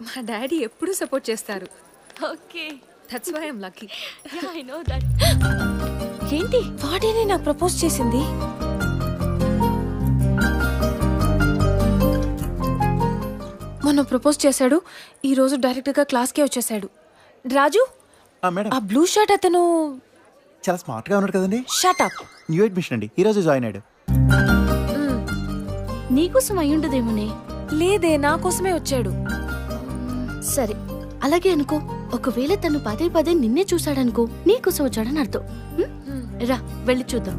మా డాడీ ఎప్పుడూ సపోర్ట్ చేస్తారు. Okay, that's why I am lucky. Yeah I know that. ఏంటి వాడేనే నాకు ప్రపోజ్ చేసింది? మొన్న ప్రపోజ్ చేశాడు, ఈ రోజు డైరెక్ట్ గా క్లాస్ కే వచ్చేసాడు. రాజు, మేడం, ఆ బ్లూ షర్ట్ అతను చాలా స్మార్ట్ గా ఉన్నాడు కదండి. Shut up. న్యూ అడ్మిషన్ అండి, ఈ రోజు జాయిన్ అయ్యాడు. నీకోసం అయ్యుండదేమోనే. లేదే, నా కోసమే వచ్చాడు. సరే అలాగే అనుకో. ఒకవేళ తను పదే పదే నిన్నే చూశాడనుకో, నీకోసం వచ్చాడని అర్థం. రా వెళ్ళి చూద్దాం.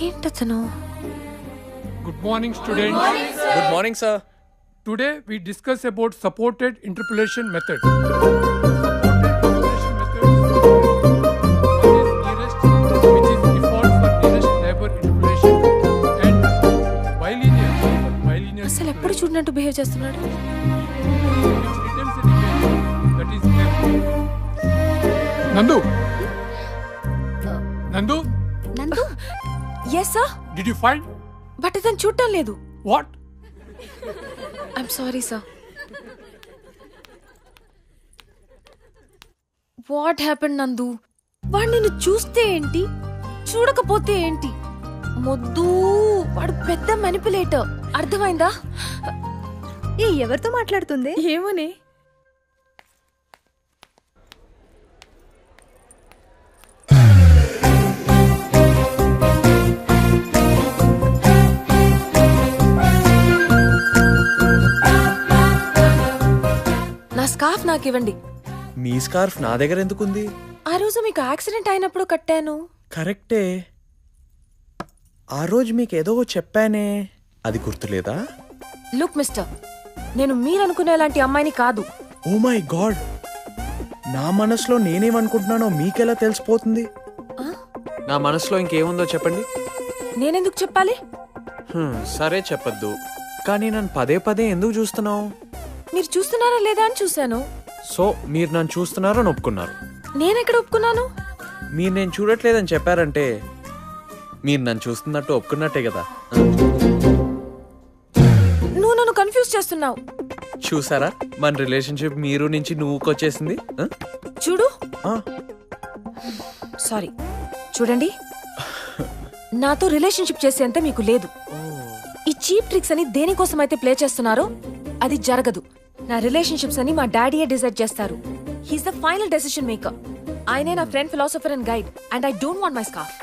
ఏంటతను? Good morning, students. Good morning, sir. Today we discuss about supported interpolation method. Supported interpolation method. One is nearest, which is default for nearest neighbor interpolation, and bilinear for bilinear. అసలు ఎప్పుడు చూడనట్టు బిహేవ్ చేస్తున్నాడు. Which returns an image that is left. Nandu. Nandu, Nandu, yes sir, did you find but అతను చూడటం లేదు. what? I'm sorry sir. What happened Nandu? వాడు నిన్ను చూస్తే ఏంటి, చూడకపోతే ఏంటి? మొద్దు, వాడు పెద్ద మ్యానిపులేటర్. అర్థమైందా? ఏ ఎవరితో మాట్లాడుతుంది? ఏమోనే. నా స్కార్ఫ్ నాకు ఇవ్వండి. మీ స్కార్ఫ్ నా దగ్గర ఎందుకుంది? ఆ రోజు మీకు యాక్సిడెంట్ అయినప్పుడు కట్టాను. కరెక్టే, ఆ రోజు మీకు ఏదో చెప్పానే, అది గుర్తులేదా? లుక్ మిస్టర్, నేను మీరనుకునేలాంటి అమ్మాయిని కాదు. ఓ మై గాడ్, నా మనసులో నేనేమనుకుంటున్నానో మీకెలా తెలిసిపోతుంది? నా మనసులో ఇంకేముందో చెప్పండి. నేనెందుకు చెప్పాలి? సరే చెప్పద్దు, కానీ నన్ను పదే పదే ఎందుకు చూస్తున్నావు? మీరు చూస్తున్నారా లేదా అని చూశాను. సో మీరు నన్ను చూస్తున్నారని ఒప్పుకున్నారు. నేనెక్కడ ఒప్పుకున్నాను? మీరు నేను చూడట్లేదని చెప్పారంటే మీరు నన్ను చూస్తున్నట్టు ఒప్పుకున్నట్టే కదా. నువ్వు నన్ను కన్ఫ్యూజ్ చేస్తున్నావు. చూసారా మన రిలేషన్షిప్ మీరు నుంచి నువ్వుకొచ్చేసింది. చూడు, సారీ, చూడండి, నాతో రిలేషన్షిప్ చేసేంత మీకు లేదు. ఈ చీప్ ట్రిక్స్ అని దేనికోసం అయితే ప్లే చేస్తున్నారో అది జరగదు. నా రిలేషన్షిప్స్ అని మా డాడీయే డిసైడ్ చేస్తారు. He's the final decision maker. ఆయనే నా friend, philosopher and guide, and I don't want my scarf.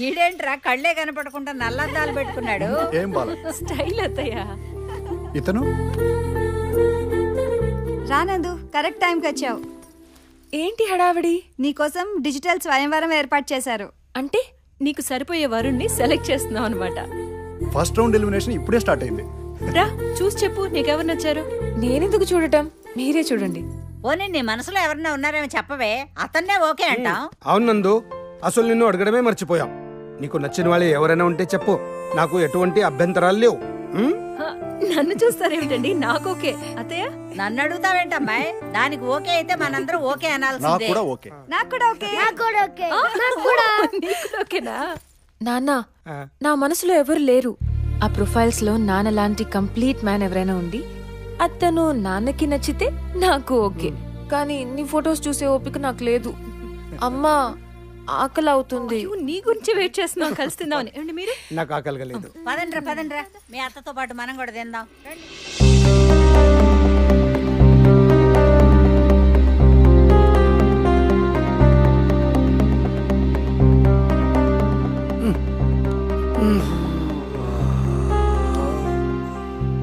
ఈడేంట్రా కళ్ళే కనపడకుండా నల్లద్దాలు పెట్టుకున్నాడు? ఏం బాల స్టైల్ అత్తయ్య. ఇతను రానందు, కరెక్ట్ టైంకి వచ్చావు. ఏంటి హడావిడి? నీకోసం డిజిటల్ స్వయంవరం ఏర్పాటు చేశారు. అంటే నీకు సరిపోయే వరుణ్ణి సెలెక్ట్ చేస్తున్నావు అనమాట. ఫస్ట్ రౌండ్ ఎలిమినేషన్ ఇప్పుడే స్టార్ట్ అయింది. రా చూసి చెప్పు, నీకెవరు నచ్చారు? నేనెందుకు చూడటం, మీరే చూడండి. ఓని నీ మనసులో ఎవరన్నా ఉన్నారేమో చెప్పవే, అతన్నే ఓకే అంటాం. అవును నందు, అసలు నిన్ను అడగడమే మర్చిపోయాం. నీకు నచ్చిన వాళ్ళు ఎవరైనా ఉంటే చెప్పు, నాకు ఎటువంటి అభ్యంతరాలు లేవు. నన్ను చూస్తారేమిటండి, నాకు ఓకే. అత్తయ్య నన్ను అడుగుతావేంటమ్మాయి? దానికి ఓకే అయితే మనందరం ఓకే నాకు అనాల్సిందే. కూడా ఓకే. నాకు కూడా ఓకే. నీకు ఓకేనా? నాన్న, నా మనసులో ఎవరు లేరు. ఆ ప్రొఫైల్స్ లో నాన్న లాంటి కంప్లీట్ మ్యాన్ ఎవరైనా ఉండి అతను నాన్నకి నచ్చితే నాకు ఓకే. కానీ నీ ఫొటోస్ చూసే ఓపిక నాకు లేదు. అమ్మా, ఆకలి అవుతుంది. నీ గురించి వెయిట్ చేస్తున్నావు, కలిసి తిందామని. ఏమండి మీరు? నాకు ఆకలిగా లేదు. పదండ్రా పదండ్రా, మీ అత్తతో పాటు మనం కూడా తిందాం. రండి.